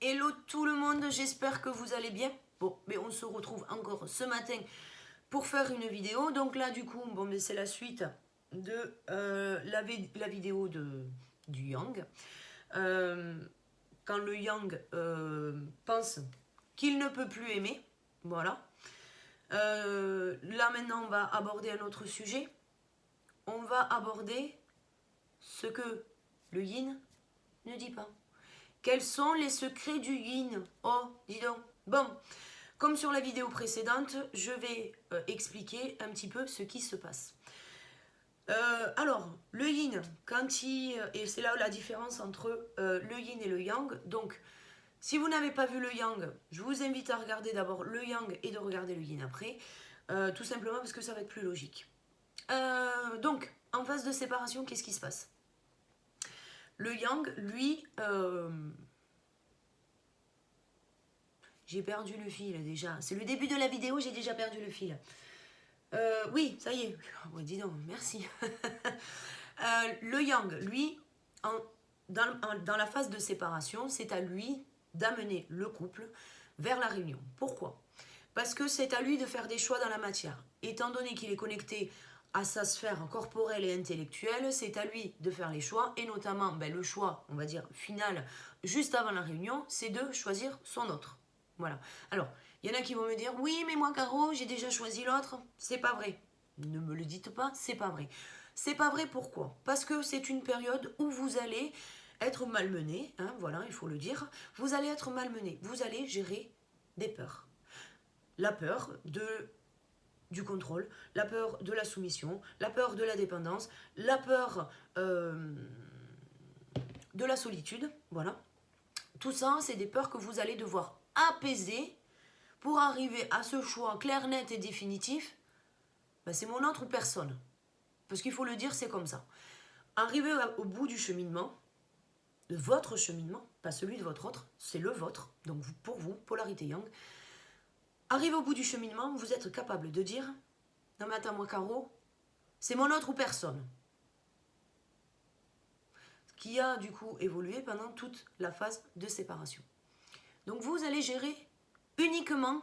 Hello tout le monde, j'espère que vous allez bien. Bon, mais on se retrouve encore ce matin pour faire une vidéo. Donc là, du coup, bon, c'est la suite de la vidéo du Yang. Quand le Yang pense qu'il ne peut plus aimer, voilà. Là maintenant, on va aborder un autre sujet. On va aborder ce que le Yin ne dit pas. Quels sont les secrets du Yin? Oh, dis donc. Bon, comme sur la vidéo précédente, je vais expliquer un petit peu ce qui se passe. Alors, le Yin, et c'est là la différence entre le Yin et le Yang. Donc, si vous n'avez pas vu le Yang, je vous invite à regarder d'abord le Yang et de regarder le Yin après. Tout simplement parce que ça va être plus logique. Donc, en phase de séparation, qu'est-ce qui se passe? Le Yang, lui, j'ai perdu le fil déjà. C'est le début de la vidéo, j'ai déjà perdu le fil. Oui, ça y est. Oh, dis donc, merci. Le Yang, lui, dans la phase de séparation, c'est à lui d'amener le couple vers la réunion. Pourquoi? Parce que c'est à lui de faire des choix dans la matière. Étant donné qu'il est connecté à sa sphère corporelle et intellectuelle, c'est à lui de faire les choix, et notamment le choix, on va dire, final, juste avant la réunion, c'est de choisir son autre. Voilà. Alors, il y en a qui vont me dire, oui, mais moi, Caro, j'ai déjà choisi l'autre. C'est pas vrai. Ne me le dites pas, c'est pas vrai. C'est pas vrai, pourquoi? Parce que c'est une période où vous allez être malmené, hein, voilà, il faut le dire. Vous allez être malmené, vous allez gérer des peurs. La peur du contrôle, la peur de la soumission, la peur de la dépendance, la peur de la solitude, voilà. Tout ça, c'est des peurs que vous allez devoir apaiser pour arriver à ce choix clair, net et définitif. C'est mon autre ou personne. Parce qu'il faut le dire, c'est comme ça. Arriver au bout du cheminement, de votre cheminement, pas celui de votre autre, c'est le vôtre, donc pour vous, polarité Yang. Arrivé au bout du cheminement, vous êtes capable de dire, non mais attends, moi Caro, c'est mon autre ou personne. Ce qui a du coup évolué pendant toute la phase de séparation. Donc vous allez gérer uniquement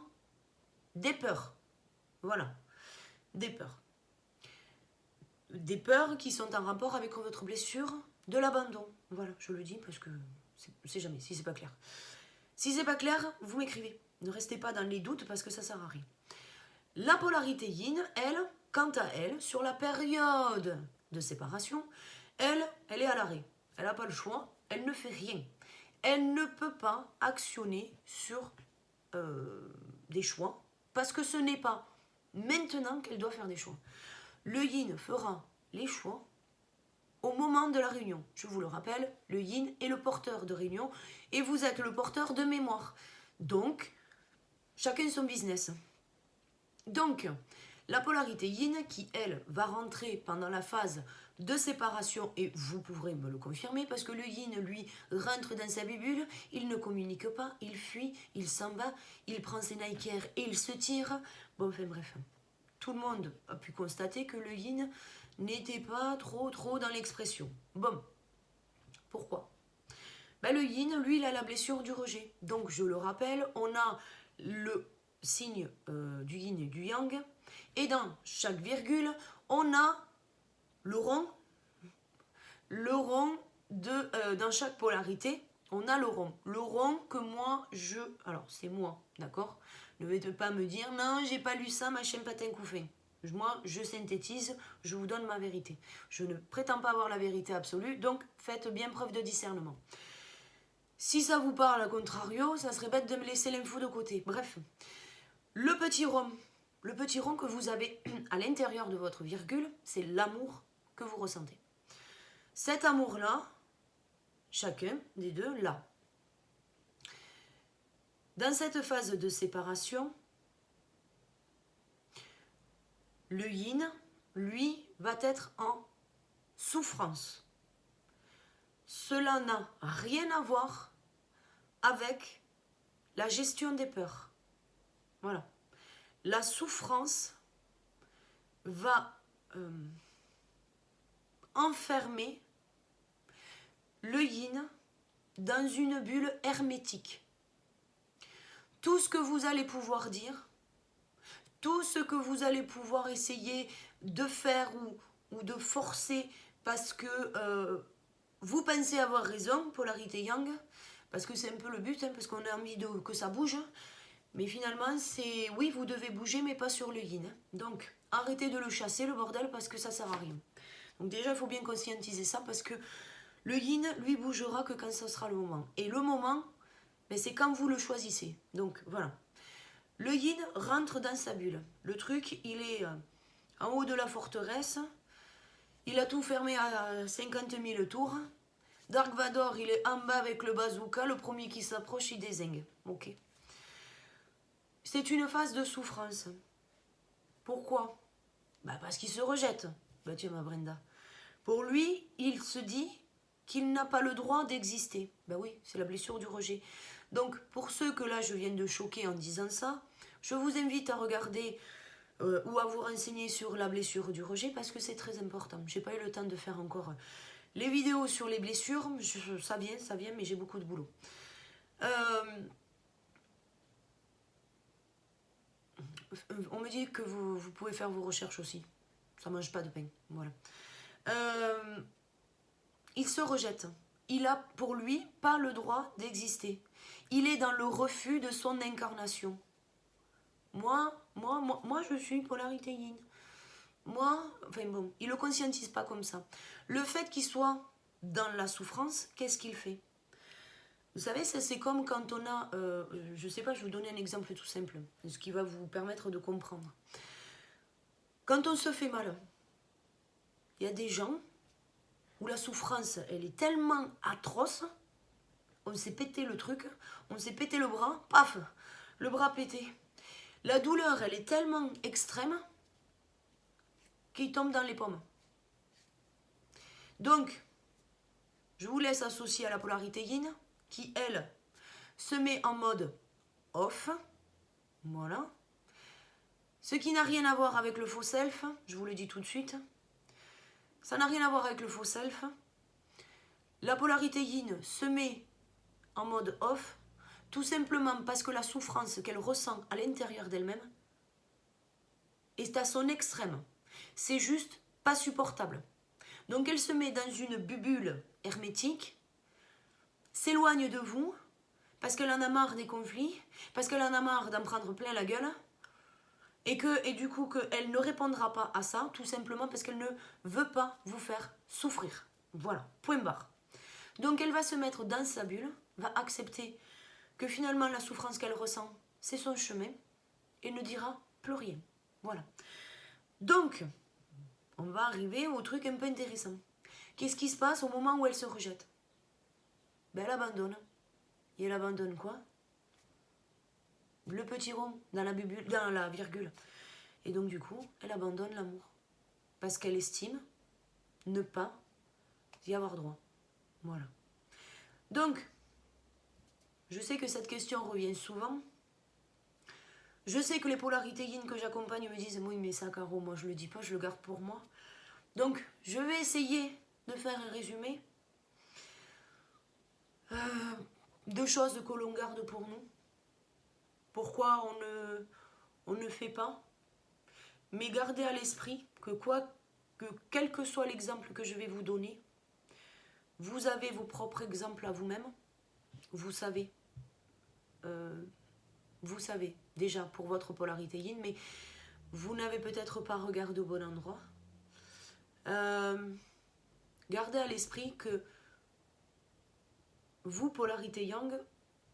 des peurs. Voilà, des peurs. Des peurs qui sont en rapport avec votre blessure de l'abandon. Voilà, je le dis parce que c'est jamais, si c'est pas clair. Si c'est pas clair, vous m'écrivez. Ne restez pas dans les doutes parce que ça sert à rien. La polarité yin, elle, quant à elle, sur la période de séparation, elle est à l'arrêt. Elle n'a pas le choix, elle ne fait rien. Elle ne peut pas actionner sur des choix parce que ce n'est pas maintenant qu'elle doit faire des choix. Le yin fera les choix au moment de la réunion. Je vous le rappelle, le yin est le porteur de réunion et vous êtes le porteur de mémoire. Donc, chacun son business. Donc, la polarité yin qui, elle, va rentrer pendant la phase de séparation, et vous pourrez me le confirmer, parce que le yin, lui, rentre dans sa bulle, il ne communique pas, il fuit, il s'en va, il prend ses Nikers et il se tire. Bon, enfin bref, tout le monde a pu constater que le yin n'était pas trop dans l'expression. Bon, pourquoi? Le yin, lui, il a la blessure du rejet. Donc, je le rappelle, on a le signe du yin et du yang, et dans chaque virgule, on a le rond dans chaque polarité, on a le rond. Le rond que moi, alors, c'est moi, d'accord? Ne venez pas me dire, non, j'ai pas lu ça, machin patin couffin. Moi, je synthétise, je vous donne ma vérité. Je ne prétends pas avoir la vérité absolue, donc faites bien preuve de discernement. Si ça vous parle à contrario, ça serait bête de me laisser l'info de côté. Bref, le petit rond que vous avez à l'intérieur de votre virgule, c'est l'amour que vous ressentez. Cet amour-là, chacun des deux l'a. Dans cette phase de séparation, le yin, lui, va être en souffrance. Cela n'a rien à voir avec la gestion des peurs. Voilà. La souffrance va enfermer le yin dans une bulle hermétique. Tout ce que vous allez pouvoir dire, tout ce que vous allez pouvoir essayer de faire ou de forcer parce que vous pensez avoir raison, polarité yang, parce que c'est un peu le but, hein, parce qu'on a envie que ça bouge. Mais finalement, c'est oui, vous devez bouger, mais pas sur le yin. Donc, arrêtez de le chasser, le bordel, parce que ça sert à rien. Donc déjà, il faut bien conscientiser ça, parce que le yin, lui, bougera que quand ça sera le moment. Et le moment, ben, c'est quand vous le choisissez. Donc, voilà. Le yin rentre dans sa bulle. Le truc, il est en haut de la forteresse. Il a tout fermé à 50 000 tours. Dark Vador, il est en bas avec le bazooka. Le premier qui s'approche, il dézingue. Ok. C'est une phase de souffrance. Pourquoi? Parce qu'il se rejette. Tiens, ma Brenda. Pour lui, il se dit qu'il n'a pas le droit d'exister. Oui, c'est la blessure du rejet. Donc, pour ceux que là, je viens de choquer en disant ça, je vous invite à regarder ou à vous renseigner sur la blessure du rejet parce que c'est très important. Je n'ai pas eu le temps de faire encore les vidéos sur les blessures. Ça vient, mais j'ai beaucoup de boulot. On me dit que vous pouvez faire vos recherches aussi. Ça ne mange pas de pain. Voilà. Il se rejette. Il a pour lui pas le droit d'exister. Il est dans le refus de son incarnation. Moi, je suis polarité yin. Il ne le conscientise pas comme ça. Le fait qu'il soit dans la souffrance, qu'est-ce qu'il fait? Vous savez, c'est comme quand on a... je ne sais pas, je vais vous donner un exemple tout simple, ce qui va vous permettre de comprendre. Quand on se fait mal, il y a des gens où la souffrance, elle est tellement atroce, on s'est pété le truc, on s'est pété le bras, paf, le bras pété. La douleur, elle est tellement extrême qu'il tombe dans les pommes. Donc, je vous laisse associer à la polarité yin, qui, elle, se met en mode off. Voilà. Ce qui n'a rien à voir avec le faux self, je vous le dis tout de suite. Ça n'a rien à voir avec le faux self. La polarité yin se met en mode off, tout simplement parce que la souffrance qu'elle ressent à l'intérieur d'elle-même est à son extrême. C'est juste pas supportable. Donc elle se met dans une bulle hermétique, s'éloigne de vous, parce qu'elle en a marre des conflits, parce qu'elle en a marre d'en prendre plein la gueule, et du coup qu'elle ne répondra pas à ça, tout simplement parce qu'elle ne veut pas vous faire souffrir. Voilà, point barre. Donc elle va se mettre dans sa bulle, va accepter que finalement la souffrance qu'elle ressent, c'est son chemin, et ne dira plus rien. Voilà. Donc, on va arriver au truc un peu intéressant. Qu'est-ce qui se passe au moment où elle se rejette? Elle abandonne. Et elle abandonne quoi? Le petit rond dans la virgule. Et donc du coup, elle abandonne l'amour. Parce qu'elle estime ne pas y avoir droit. Voilà. Donc, je sais que cette question revient souvent. Je sais que les polarités yin que j'accompagne me disent « Oui, mais ça, Caro, moi je le dis pas, je le garde pour moi. » Donc, je vais essayer de faire un résumé de choses que l'on garde pour nous. Pourquoi on ne fait pas. Mais gardez à l'esprit que quel que soit l'exemple que je vais vous donner, vous avez vos propres exemples à vous-même. Vous savez déjà pour votre polarité yin, mais vous n'avez peut-être pas regardé au bon endroit. Gardez à l'esprit que vous, polarité yang,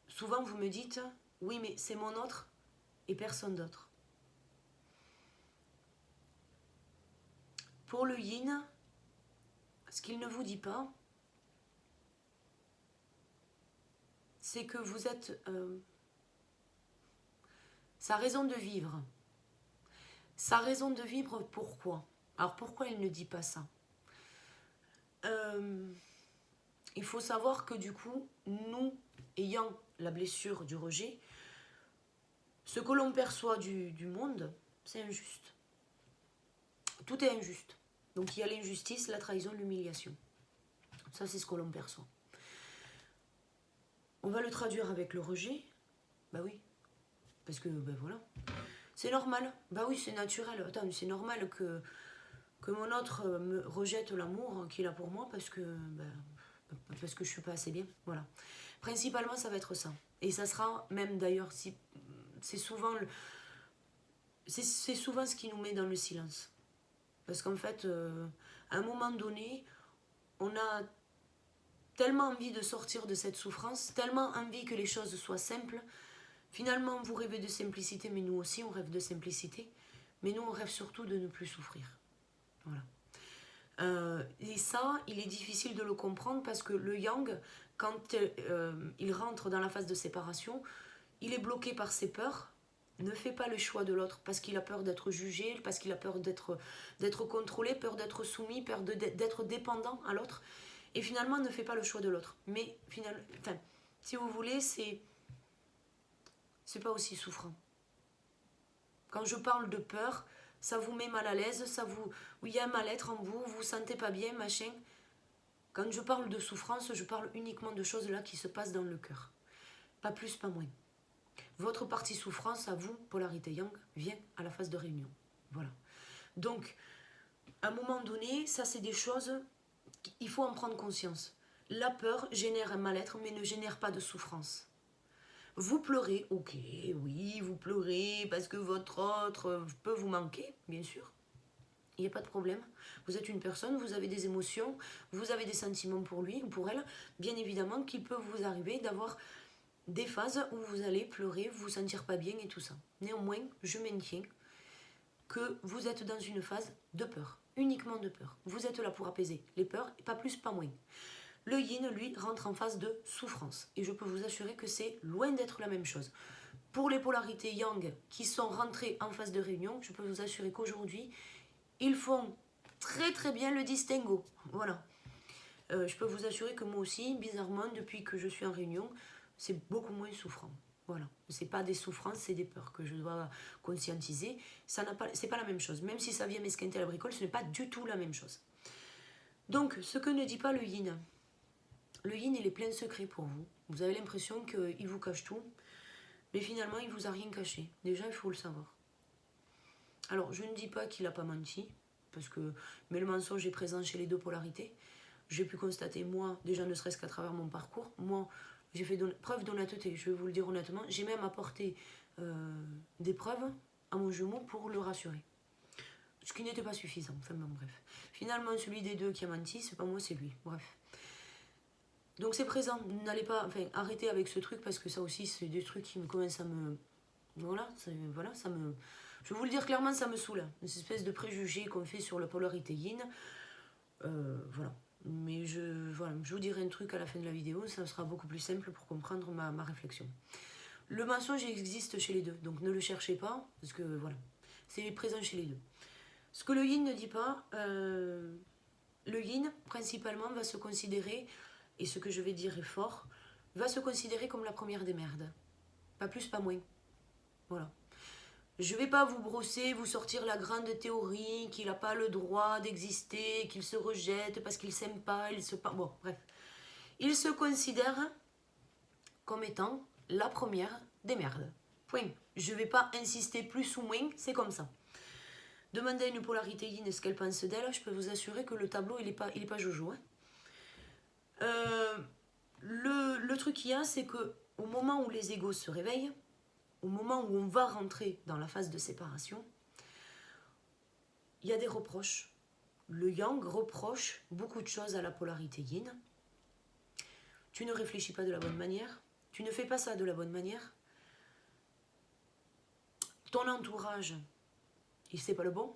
souvent vous me dites « Oui, mais c'est mon autre et personne d'autre. » Pour le yin, ce qu'il ne vous dit pas, c'est que vous êtes sa raison de vivre. Sa raison de vivre, pourquoi? Alors pourquoi il ne dit pas ça? Il faut savoir que du coup, nous, ayant la blessure du rejet, ce que l'on perçoit du monde, c'est injuste. Tout est injuste. Donc il y a l'injustice, la trahison, l'humiliation. Ça, c'est ce que l'on perçoit. On va le traduire avec le rejet. Bah oui. Parce que, ben voilà. C'est normal. Bah oui, c'est naturel. Attends, c'est normal que mon autre me rejette l'amour qu'il a pour moi parce que je suis pas assez bien. Voilà. Principalement, ça va être ça. Et ça sera même d'ailleurs, si c'est souvent c'est souvent ce qui nous met dans le silence. Parce qu'en fait, à un moment donné, on a tellement envie de sortir de cette souffrance, tellement envie que les choses soient simples. Finalement, vous rêvez de simplicité, mais nous aussi, on rêve de simplicité. Mais nous, on rêve surtout de ne plus souffrir. Voilà. Et ça, il est difficile de le comprendre parce que le yang, quand il rentre dans la phase de séparation, il est bloqué par ses peurs, ne fait pas le choix de l'autre parce qu'il a peur d'être jugé, parce qu'il a peur d'être contrôlé, peur d'être soumis, peur d'être dépendant à l'autre, et finalement ne fait pas le choix de l'autre. Mais finalement, si vous voulez, c'est pas aussi souffrant. Quand je parle de peur, ça vous met mal à l'aise, il y a un mal-être en vous, vous vous sentez pas bien, machin. Quand je parle de souffrance, je parle uniquement de choses là qui se passent dans le cœur. Pas plus, pas moins. Votre partie souffrance, à vous, polarité yang, vient à la phase de réunion. Voilà. Donc, à un moment donné, ça c'est des choses, il faut en prendre conscience. La peur génère un mal-être, mais ne génère pas de souffrance. Vous pleurez, ok, oui, vous pleurez parce que votre autre peut vous manquer, bien sûr. Il n'y a pas de problème. Vous êtes une personne, vous avez des émotions, vous avez des sentiments pour lui ou pour elle. Bien évidemment qu'il peut vous arriver d'avoir des phases où vous allez pleurer, vous sentir pas bien et tout ça. Néanmoins, je maintiens que vous êtes dans une phase de peur, uniquement de peur. Vous êtes là pour apaiser les peurs, pas plus, pas moins. Le yin, lui, rentre en phase de souffrance. Et je peux vous assurer que c'est loin d'être la même chose. Pour les polarités yang qui sont rentrées en phase de réunion, je peux vous assurer qu'aujourd'hui, ils font très très bien le distinguo. Voilà. Je peux vous assurer que moi aussi, bizarrement, depuis que je suis en réunion, c'est beaucoup moins souffrant. Voilà. C'est pas des souffrances, c'est des peurs que je dois conscientiser. C'est pas la même chose. Même si ça vient m'esquinter à la bricole, ce n'est pas du tout la même chose. Donc, ce que ne dit pas le yin. Le yin, il est plein de secrets pour vous. Vous avez l'impression qu'il vous cache tout. Mais finalement, il vous a rien caché. Déjà, il faut le savoir. Alors, je ne dis pas qu'il n'a pas menti. Mais le mensonge est présent chez les deux polarités. J'ai pu constater, moi, déjà ne serait-ce qu'à travers mon parcours, moi, j'ai fait preuve d'honnêteté, je vais vous le dire honnêtement. J'ai même apporté des preuves à mon jumeau pour le rassurer. Ce qui n'était pas suffisant, enfin bon, bref. Finalement, celui des deux qui a menti, c'est pas moi, c'est lui, bref. Donc c'est présent, n'allez pas, arrêtez avec ce truc parce que ça aussi, c'est des trucs qui me commencent à me... Voilà, ça me... Je vais vous le dire clairement, ça me saoule. Une espèce de préjugé qu'on fait sur la polarité yin. Voilà. Mais je vous dirai un truc à la fin de la vidéo, ça sera beaucoup plus simple pour comprendre ma réflexion. Le mensonge existe chez les deux, donc ne le cherchez pas, parce que voilà, c'est présent chez les deux. Ce que le yin ne dit pas, le yin, principalement, va se considérer, et ce que je vais dire est fort, va se considérer comme la première des merdes. Pas plus, pas moins. Voilà. Je ne vais pas vous brosser, vous sortir la grande théorie qu'il n'a pas le droit d'exister, qu'il se rejette parce qu'il ne s'aime pas, Bon, bref. Il se considère comme étant la première des merdes. Point. Je ne vais pas insister plus ou moins, c'est comme ça. Demandez à une polarité yin ce qu'elle pense d'elle, je peux vous assurer que le tableau, il est pas jojo. Hein. Le truc qu'il y a, c'est qu'au moment où les égos se réveillent, au moment où on va rentrer dans la phase de séparation, il y a des reproches. Le yang reproche beaucoup de choses à la polarité yin. Tu ne réfléchis pas de la bonne manière. Tu ne fais pas ça de la bonne manière. Ton entourage, il sait pas le bon.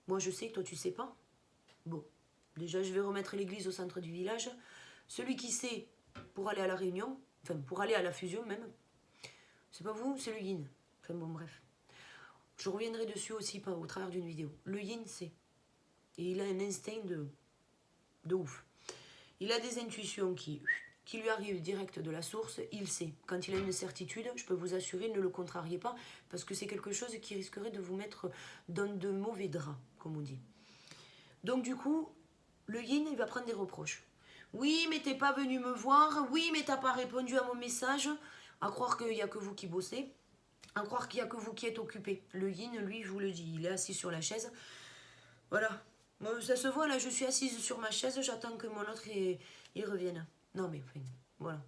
Moi, je sais que toi, tu sais pas. Bon, déjà, je vais remettre l'église au centre du village. Celui qui sait pour aller à la réunion, pour aller à la fusion même, c'est pas vous, c'est le yin. Bon, bref. Je reviendrai dessus aussi au travers d'une vidéo. Le yin, c'est. Et il a un instinct de ouf. Il a des intuitions qui lui arrivent direct de la source. Il sait. Quand il a une certitude, je peux vous assurer, ne le contrariez pas, parce que c'est quelque chose qui risquerait de vous mettre dans de mauvais draps, comme on dit. Donc du coup, le yin, il va prendre des reproches. Oui, mais t'es pas venu me voir. Oui, mais t'as pas répondu à mon message. À croire qu'il n'y a que vous qui bossez. À croire qu'il n'y a que vous qui êtes occupé. Le yin, lui, je vous le dis, il est assis sur la chaise. Voilà. Moi, ça se voit, là, je suis assise sur ma chaise, j'attends que mon autre il revienne. Non, mais enfin, voilà.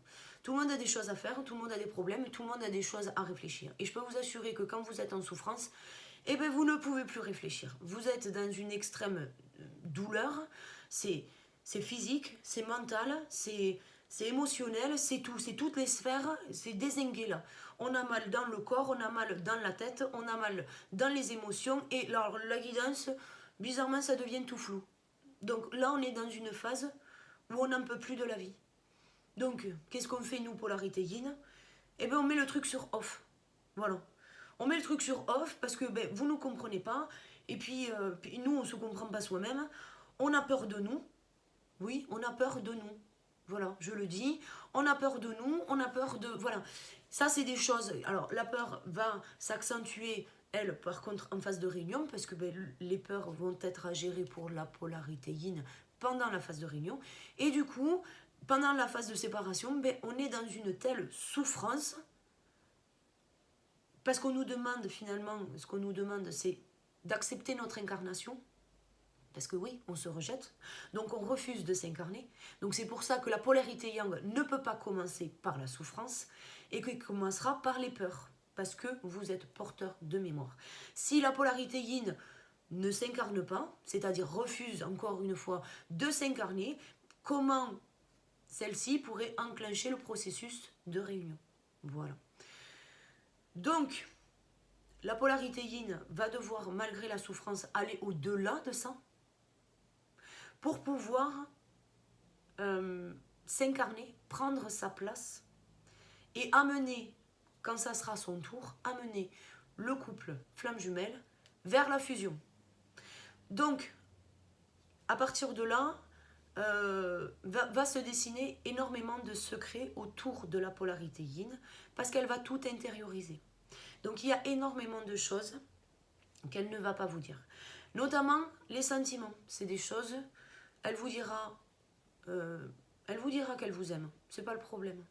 Tout le monde a des choses à faire, tout le monde a des problèmes, tout le monde a des choses à réfléchir. Et je peux vous assurer que quand vous êtes en souffrance, eh bien, vous ne pouvez plus réfléchir. Vous êtes dans une extrême douleur. C'est physique, c'est mental, c'est émotionnel, c'est tout. C'est toutes les sphères, c'est dézingué là. On a mal dans le corps, on a mal dans la tête, on a mal dans les émotions. Et alors, la guidance, bizarrement, ça devient tout flou. Donc là, on est dans une phase où on n'en peut plus de la vie. Donc, qu'est-ce qu'on fait, nous, polarité yin? Eh bien, on met le truc sur off. Voilà. On met le truc sur off parce que ben, vous ne nous comprenez pas. Et puis, nous, on ne se comprend pas soi-même. On a peur de nous. Oui, on a peur de nous. Voilà, je le dis. On a peur de nous, on a peur de... Voilà. Ça, c'est des choses... Alors, la peur va s'accentuer, elle, par contre, en phase de réunion, parce que ben, les peurs vont être à gérer pour la polarité yin pendant la phase de réunion. Et du coup, pendant la phase de séparation, ben, on est dans une telle souffrance, parce qu'on nous demande, finalement, ce qu'on nous demande, c'est d'accepter notre incarnation. Parce que oui, on se rejette, donc on refuse de s'incarner. Donc c'est pour ça que la polarité yang ne peut pas commencer par la souffrance et qu'elle commencera par les peurs, parce que vous êtes porteur de mémoire. Si la polarité yin ne s'incarne pas, c'est-à-dire refuse encore une fois de s'incarner, comment celle-ci pourrait enclencher le processus de réunion? Voilà. Donc, la polarité yin va devoir, malgré la souffrance, aller au-delà de ça, pour pouvoir s'incarner, prendre sa place et amener, quand ça sera son tour, amener le couple flamme jumelle vers la fusion. Donc, à partir de là, va se dessiner énormément de secrets autour de la polarité yin, parce qu'elle va tout intérioriser. Donc, il y a énormément de choses qu'elle ne va pas vous dire. Notamment les sentiments. C'est des choses... Elle vous dira qu'elle vous aime. C'est pas le problème.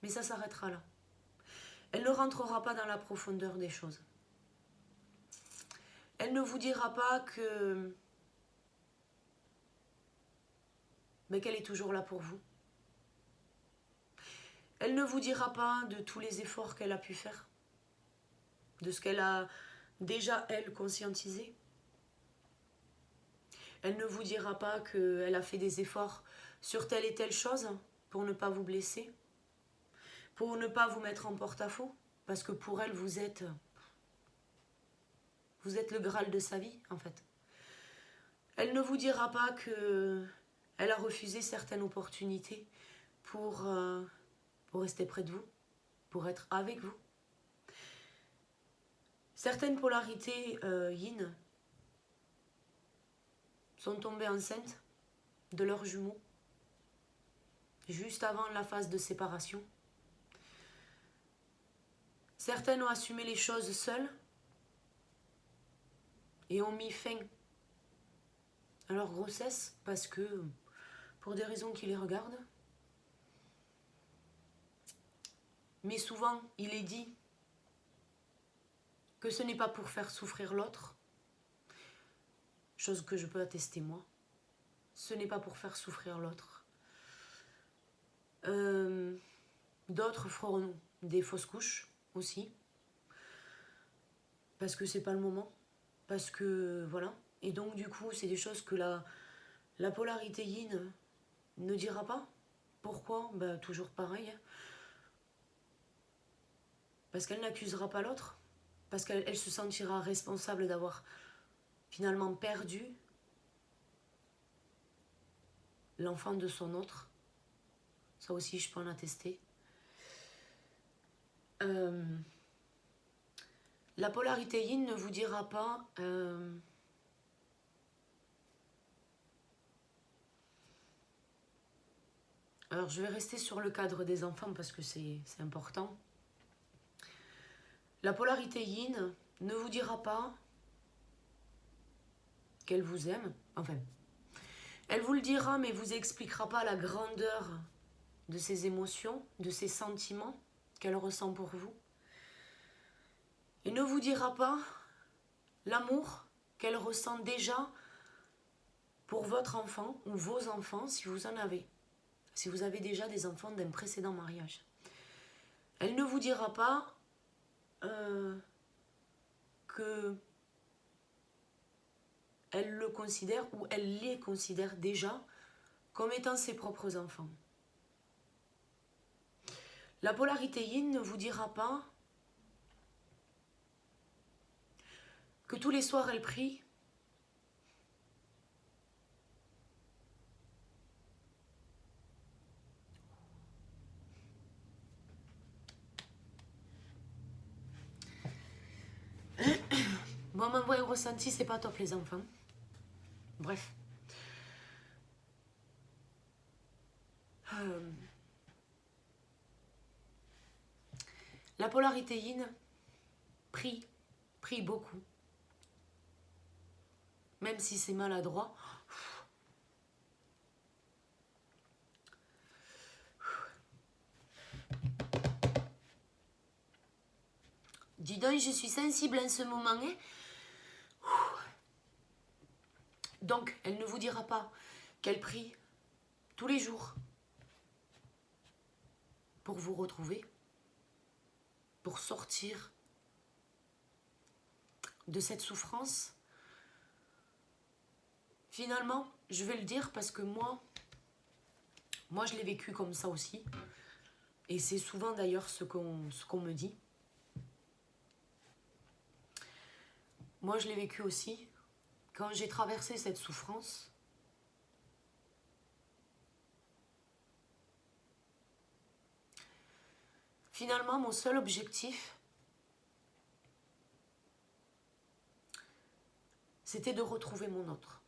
Mais ça s'arrêtera là. Elle ne rentrera pas dans la profondeur des choses. Elle ne vous dira pas que... mais qu'elle est toujours là pour vous. Elle ne vous dira pas de tous les efforts qu'elle a pu faire. De ce qu'elle a déjà, elle, conscientisé. Elle ne vous dira pas qu'elle a fait des efforts sur telle et telle chose pour ne pas vous blesser, pour ne pas vous mettre en porte-à-faux, parce que pour elle, vous êtes le Graal de sa vie, en fait. Elle ne vous dira pas qu'elle a refusé certaines opportunités pour rester près de vous, pour être avec vous. Certaines polarités yin sont tombées enceintes de leurs jumeaux juste avant la phase de séparation. Certaines ont assumé les choses seules et ont mis fin à leur grossesse parce que, pour des raisons qui les regardent. Mais souvent, il est dit que ce n'est pas pour faire souffrir l'autre, chose que je peux attester moi. Ce n'est pas pour faire souffrir l'autre. D'autres feront des fausses couches aussi, parce que c'est pas le moment, parce que voilà. Et donc du coup, c'est des choses que la polarité yin ne dira pas. Pourquoi? Ben, toujours pareil. Parce qu'elle n'accusera pas l'autre, parce qu'elle se sentira responsable d'avoir finalement perdu l'enfant de son autre. Ça aussi, je peux en attester. La polarité yin ne vous dira pas... Alors, je vais rester sur le cadre des enfants parce que c'est important. La polarité yin ne vous dira pas qu'elle vous aime. Enfin, Elle vous le dira, mais vous expliquera pas la grandeur de ses émotions, de ses sentiments qu'elle ressent pour vous. Et ne vous dira pas l'amour qu'elle ressent déjà pour votre enfant ou vos enfants si vous en avez. Si vous avez déjà des enfants d'un précédent mariage. Elle ne vous dira pas que elle le considère ou elle les considère déjà comme étant ses propres enfants. La polarité yin ne vous dira pas que tous les soirs elle prie bon, m'envoyer un ressenti, c'est pas top les enfants. Bref. La polarité yin prie beaucoup. Même si c'est maladroit. Dis donc, je suis sensible en ce moment. Hein. Donc, elle ne vous dira pas qu'elle prie tous les jours pour vous retrouver, pour sortir de cette souffrance. Finalement, je vais le dire parce que moi je l'ai vécu comme ça aussi. Et c'est souvent d'ailleurs ce qu'on me dit. Moi, je l'ai vécu aussi. Quand j'ai traversé cette souffrance, finalement, mon seul objectif, c'était de retrouver mon autre.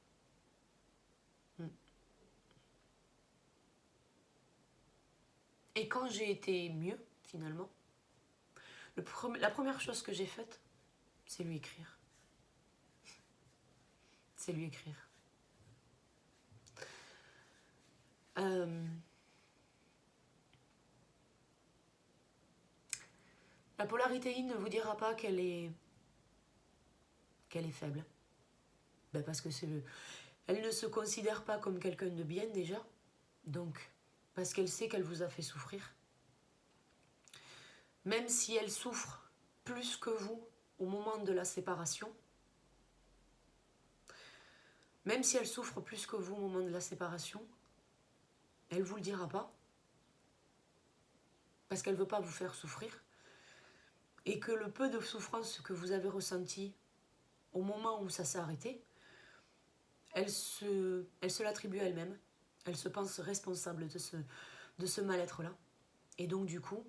Et quand j'ai été mieux, finalement, la première chose que j'ai faite, c'est lui écrire. C'est lui écrire. La polarité yin ne vous dira pas qu'elle est faible. Ben parce que elle ne se considère pas comme quelqu'un de bien déjà. Donc, parce qu'elle sait qu'elle vous a fait souffrir. Même si elle souffre plus que vous au moment de la séparation, même si elle souffre plus que vous au moment de la séparation, elle ne vous le dira pas. Parce qu'elle ne veut pas vous faire souffrir. Et que le peu de souffrance que vous avez ressenti au moment où ça s'est arrêté, elle se l'attribue à elle-même. Elle se pense responsable de ce mal-être-là. Et donc du coup,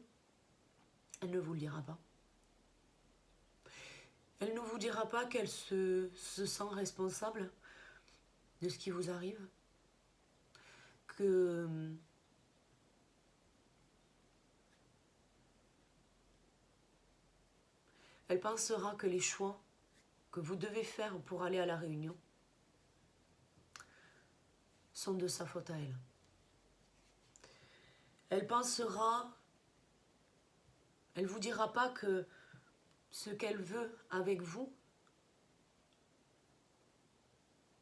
elle ne vous le dira pas. Elle ne vous dira pas qu'elle se sent responsable de ce qui vous arrive. Que elle pensera que les choix que vous devez faire pour aller à la réunion sont de sa faute à elle. Elle pensera, elle vous dira pas que ce qu'elle veut avec vous,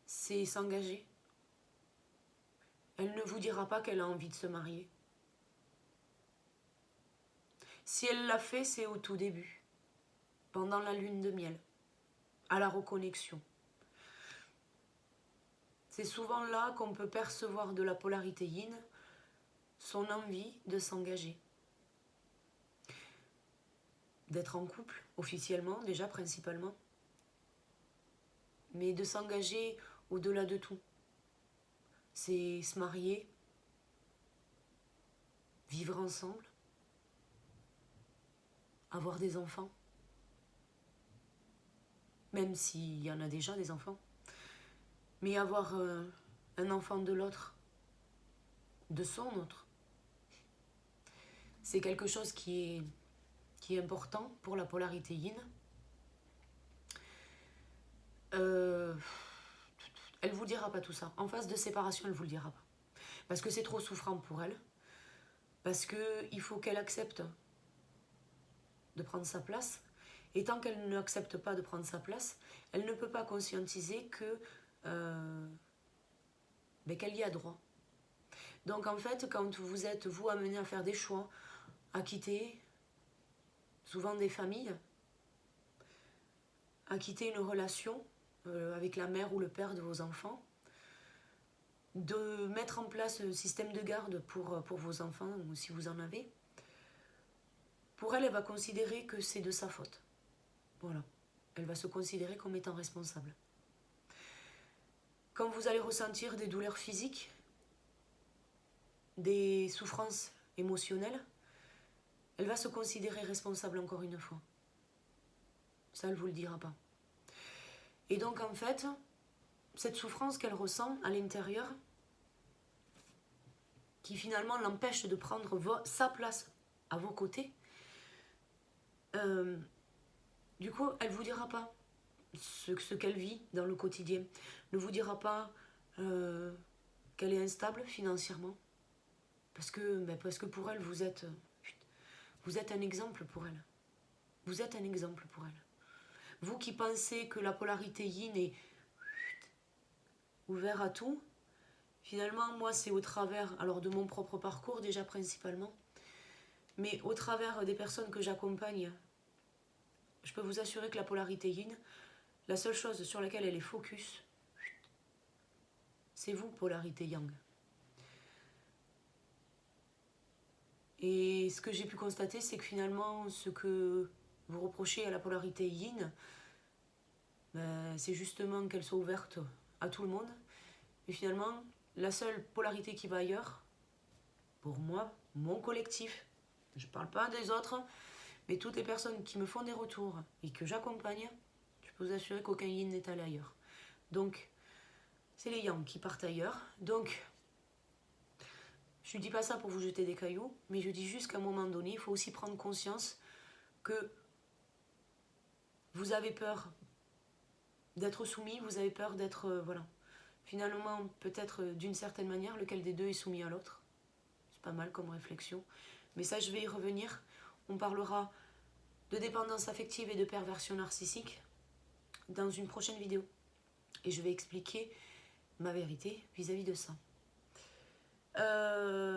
c'est s'engager. Elle ne vous dira pas qu'elle a envie de se marier. Si elle l'a fait, c'est au tout début, pendant la lune de miel, à la reconnexion. C'est souvent là qu'on peut percevoir de la polarité yin son envie de s'engager. D'être en couple, officiellement, déjà principalement. Mais de s'engager au-delà de tout. C'est se marier, vivre ensemble, avoir des enfants. Même s'il y en a déjà des enfants. Mais avoir un enfant de l'autre, de son autre, c'est quelque chose qui est important pour la polarité yin. elle vous dira pas tout ça. En phase de séparation, elle vous le dira pas. Parce que c'est trop souffrant pour elle. Parce qu'il faut qu'elle accepte de prendre sa place. Et tant qu'elle n'accepte pas de prendre sa place, elle ne peut pas conscientiser que qu'elle y a droit. Donc en fait, quand vous êtes, vous, amené à faire des choix, à quitter souvent des familles, à quitter une relation avec la mère ou le père de vos enfants, de mettre en place un système de garde pour vos enfants, ou si vous en avez, pour elle, elle va considérer que c'est de sa faute. Voilà. Elle va se considérer comme étant responsable. Quand vous allez ressentir des douleurs physiques, des souffrances émotionnelles, elle va se considérer responsable encore une fois. Ça, elle ne vous le dira pas. Et donc, en fait, cette souffrance qu'elle ressent à l'intérieur, qui finalement l'empêche de prendre sa place à vos côtés, du coup, elle ne vous dira pas ce qu'elle vit dans le quotidien. Ne vous dira pas qu'elle est instable financièrement. Parce que pour elle, vous êtes un exemple pour elle. Vous êtes un exemple pour elle. Vous qui pensez que la polarité yin est ouverte à tout, finalement, moi, c'est au travers de mon propre parcours déjà principalement, mais au travers des personnes que j'accompagne, je peux vous assurer que la polarité yin, la seule chose sur laquelle elle est focus, c'est vous, polarité yang. Et ce que j'ai pu constater, c'est que finalement, ce que vous reprochez à la polarité yin, c'est justement qu'elle soit ouverte à tout le monde. Et finalement, la seule polarité qui va ailleurs, pour moi, mon collectif, je ne parle pas des autres, mais toutes les personnes qui me font des retours et que j'accompagne, je peux vous assurer qu'aucun yin n'est allé ailleurs. Donc, c'est les yang qui partent ailleurs. Donc, je ne dis pas ça pour vous jeter des cailloux, mais je dis juste qu'à un moment donné, il faut aussi prendre conscience que vous avez peur d'être soumis, vous avez peur d'être... Finalement, peut-être d'une certaine manière, lequel des deux est soumis à l'autre. C'est pas mal comme réflexion. Mais ça, je vais y revenir. On parlera de dépendance affective et de perversion narcissique dans une prochaine vidéo. Et je vais expliquer ma vérité vis-à-vis de ça.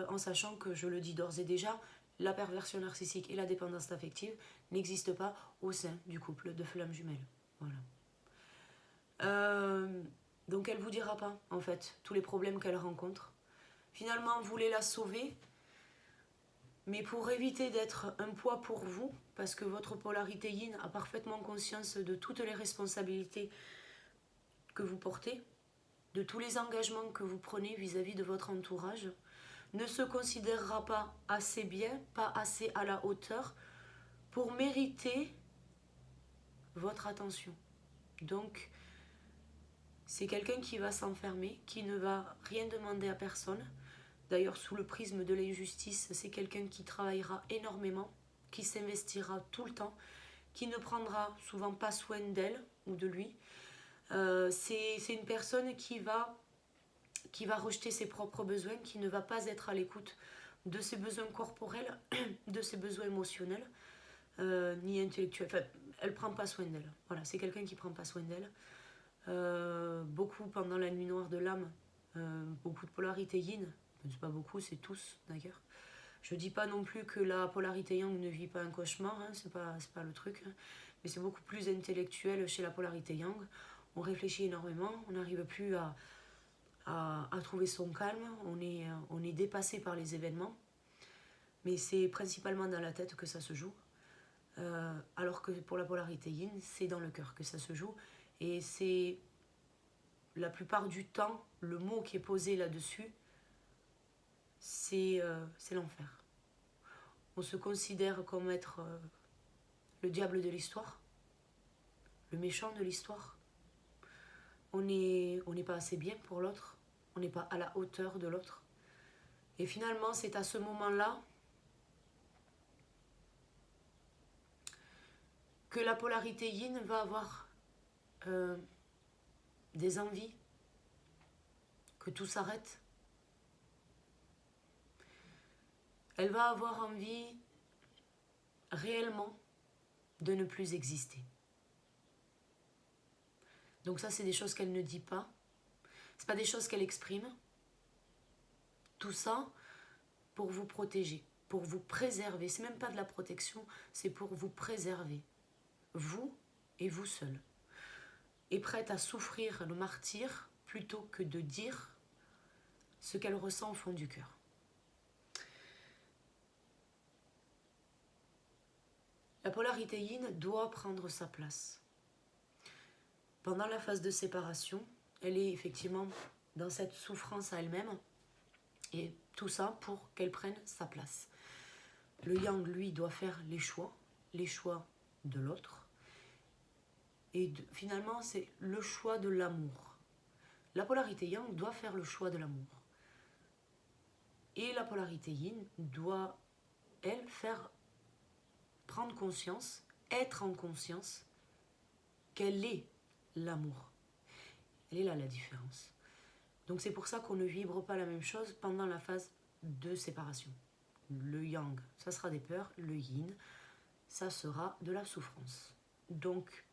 En sachant que, je le dis d'ores et déjà, la perversion narcissique et la dépendance affective n'existent pas au sein du couple de flammes jumelles. Voilà. Donc elle ne vous dira pas, en fait, tous les problèmes qu'elle rencontre. Finalement, vous voulez la sauver, mais pour éviter d'être un poids pour vous, parce que votre polarité yin a parfaitement conscience de toutes les responsabilités que vous portez, de tous les engagements que vous prenez vis-à-vis de votre entourage, ne se considérera pas assez bien, pas assez à la hauteur pour mériter votre attention. Donc, c'est quelqu'un qui va s'enfermer, qui ne va rien demander à personne. D'ailleurs, sous le prisme de l'injustice, c'est quelqu'un qui travaillera énormément, qui s'investira tout le temps, qui ne prendra souvent pas soin d'elle ou de lui. C'est une personne qui va rejeter ses propres besoins, qui ne va pas être à l'écoute de ses besoins corporels, de ses besoins émotionnels, ni intellectuels. Enfin, elle ne prend pas soin d'elle. Voilà, c'est quelqu'un qui ne prend pas soin d'elle. Beaucoup pendant la nuit noire de l'âme, beaucoup de polarité yin, c'est pas beaucoup, c'est tous d'ailleurs. Je dis pas non plus que la polarité yang ne vit pas un cauchemar, hein, c'est pas le truc, hein, mais c'est beaucoup plus intellectuel chez la polarité yang. On réfléchit énormément, on n'arrive plus à trouver son calme, on est dépassé par les événements, mais c'est principalement dans la tête que ça se joue, alors que pour la polarité yin, c'est dans le cœur que ça se joue. Et c'est la plupart du temps, le mot qui est posé là-dessus, c'est l'enfer. On se considère comme être le diable de l'histoire, le méchant de l'histoire. On n'est pas assez bien pour l'autre, on n'est pas à la hauteur de l'autre. Et finalement, c'est à ce moment-là que la polarité yin va avoir des envies que tout s'arrête. Elle va avoir envie réellement de ne plus exister. Donc ça, c'est des choses qu'elle ne dit pas. C'est pas des choses qu'elle exprime. Tout ça pour vous protéger, pour vous préserver. C'est même pas de la protection, c'est pour vous préserver. Vous et vous seul. Et prête à souffrir le martyre plutôt que de dire ce qu'elle ressent au fond du cœur. La polarité yin doit prendre sa place. Pendant la phase de séparation, elle est effectivement dans cette souffrance à elle-même, et tout ça pour qu'elle prenne sa place. Le yang, lui, doit faire les choix de l'autre, et finalement, c'est le choix de l'amour. La polarité yang doit faire le choix de l'amour. Et la polarité yin doit, elle, faire prendre conscience, être en conscience qu'elle est l'amour. Elle est là la différence. Donc c'est pour ça qu'on ne vibre pas la même chose pendant la phase de séparation. Le yang, ça sera des peurs. Le yin, ça sera de la souffrance. Donc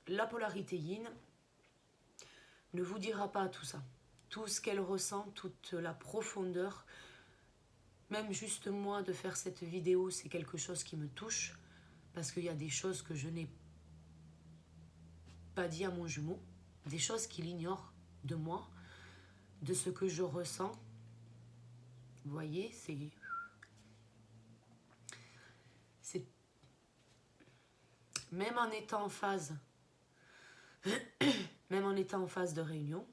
la polarité yin ne vous dira pas tout ça. Tout ce qu'elle ressent, toute la profondeur. Même juste moi de faire cette vidéo, c'est quelque chose qui me touche. Parce qu'il y a des choses que je n'ai pas dit à mon jumeau. Des choses qu'il ignore de moi, de ce que je ressens. Vous voyez, c'est même en étant en phase, même en étant en phase de réunion,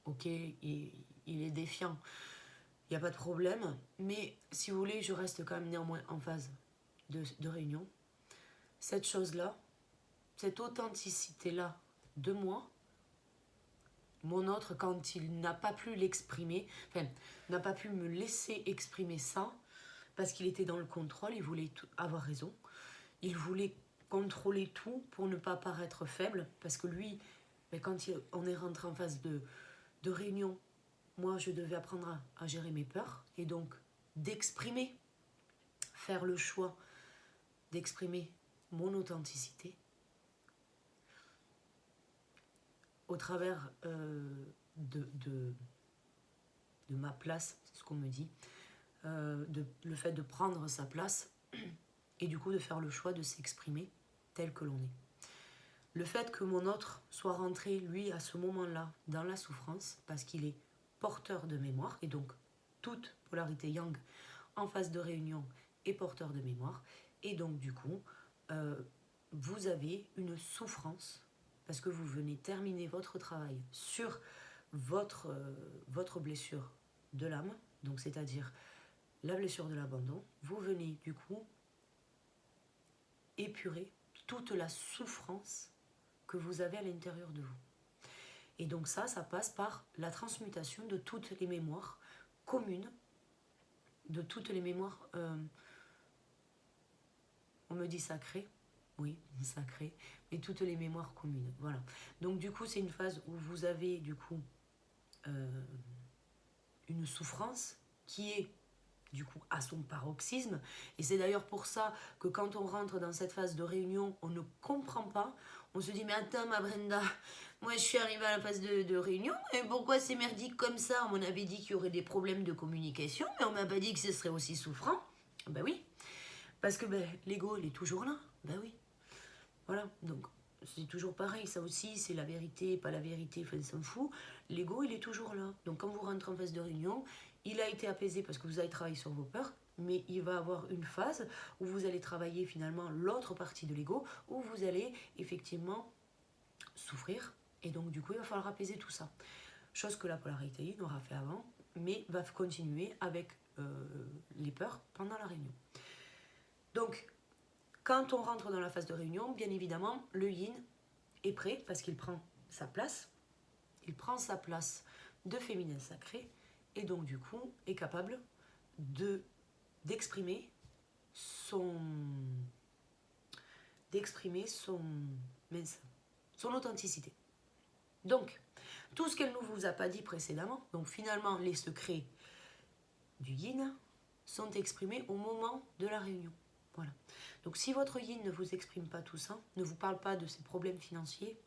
ok, il est défiant, il n'y a pas de problème, mais si vous voulez, je reste quand même néanmoins en phase de réunion. Cette chose-là, cette authenticité-là de moi, mon autre, quand il n'a pas pu l'exprimer, enfin, n'a pas pu me laisser exprimer ça, parce qu'il était dans le contrôle, il voulait avoir raison, il voulait contrôler tout pour ne pas paraître faible, parce que lui, quand on est rentré en phase de réunion, moi je devais apprendre à gérer mes peurs, et donc d'exprimer, faire le choix d'exprimer mon authenticité au travers de ma place, c'est ce qu'on me dit, le fait de prendre sa place et du coup de faire le choix de s'exprimer tel que l'on est. Le fait que mon autre soit rentré, lui, à ce moment-là, dans la souffrance, parce qu'il est porteur de mémoire, et donc toute polarité yang en phase de réunion est porteur de mémoire, et donc du coup, vous avez une souffrance, parce que vous venez terminer votre travail sur votre blessure de l'âme, donc c'est-à-dire la blessure de l'abandon, vous venez du coup épurer toute la souffrance que vous avez à l'intérieur de vous. Et donc ça passe par la transmutation de toutes les mémoires communes, de toutes les mémoires, on me dit sacrées, oui, sacrées, mais toutes les mémoires communes, voilà. Donc du coup, c'est une phase où vous avez du coup une souffrance qui est du coup à son paroxysme, et c'est d'ailleurs pour ça que quand on rentre dans cette phase de réunion, on ne comprend pas, on se dit mais attends ma Brenda, moi je suis arrivée à la phase de réunion, et pourquoi c'est merdique comme ça? On m'avait dit qu'il y aurait des problèmes de communication, mais on m'a pas dit que ce serait aussi souffrant. Ben oui, parce que l'ego il est toujours là, ben oui, voilà, donc c'est toujours pareil, ça aussi c'est la vérité, pas la vérité, enfin s'en fout, l'ego il est toujours là, donc quand vous rentrez en phase de réunion, il a été apaisé parce que vous avez travaillé sur vos peurs, mais il va avoir une phase où vous allez travailler finalement l'autre partie de l'ego, où vous allez effectivement souffrir, et donc du coup il va falloir apaiser tout ça. Chose que la polarité aura fait avant, mais va continuer avec les peurs pendant la réunion. Donc, quand on rentre dans la phase de réunion, bien évidemment, le yin est prêt parce qu'il prend sa place. Il prend sa place de féminin sacré et donc du coup est capable d'exprimer son authenticité. Donc, Tout ce qu'elle ne vous a pas dit précédemment, donc finalement les secrets du yin, sont exprimés au moment de la réunion. Voilà. Donc si votre yin ne vous exprime pas tout ça, ne vous parle pas de ses problèmes financiers,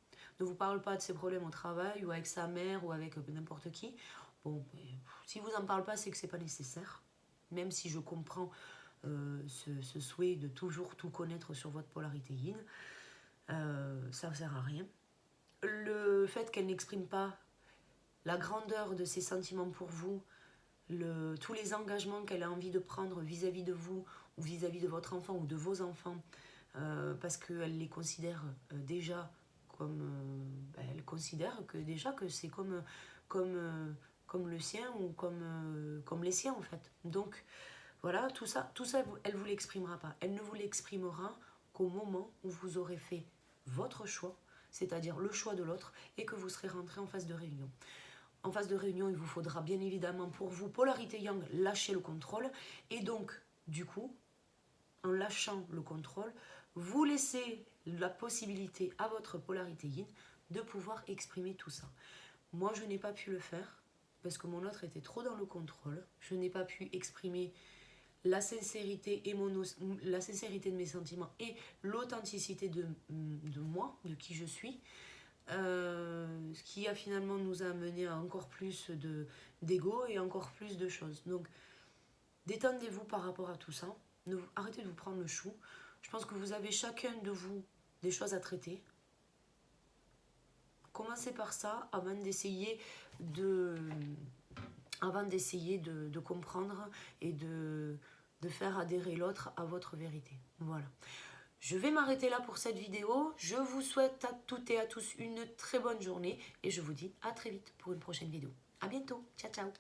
ne vous parle pas de ses problèmes au travail ou avec sa mère ou avec n'importe qui, bon, si vous n'en parle pas, c'est que c'est pas nécessaire. Même si je comprends ce souhait de toujours tout connaître sur votre polarité yin, ça ne sert à rien. Le fait qu'elle n'exprime pas la grandeur de ses sentiments pour vous, tous les engagements qu'elle a envie de prendre vis-à-vis de vous ou vis-à-vis de votre enfant ou de vos enfants, parce qu'elle les considère déjà comme... elle considère que déjà que c'est comme le sien ou comme les siens en fait. Donc voilà, tout ça elle ne vous l'exprimera pas. Elle ne vous l'exprimera qu'au moment où vous aurez fait votre choix, c'est-à-dire le choix de l'autre, et que vous serez rentré en phase de réunion. En phase de réunion, il vous faudra bien évidemment pour vous, polarité yang, lâcher le contrôle. Et donc, du coup, en lâchant le contrôle, vous laissez la possibilité à votre polarité yin de pouvoir exprimer tout ça. Moi, je n'ai pas pu le faire parce que mon autre était trop dans le contrôle. Je n'ai pas pu exprimer la sincérité de mes sentiments et l'authenticité de moi, de qui je suis. Ce qui a finalement nous a amené à encore plus d'ego et encore plus de choses. Donc, détendez-vous par rapport à tout ça. Arrêtez de vous prendre le chou. Je pense que vous avez chacun de vous des choses à traiter. Commencez par ça avant d'essayer de comprendre et de faire adhérer l'autre à votre vérité. Voilà. Je vais m'arrêter là pour cette vidéo. Je vous souhaite à toutes et à tous une très bonne journée et je vous dis à très vite pour une prochaine vidéo. À bientôt. Ciao, ciao.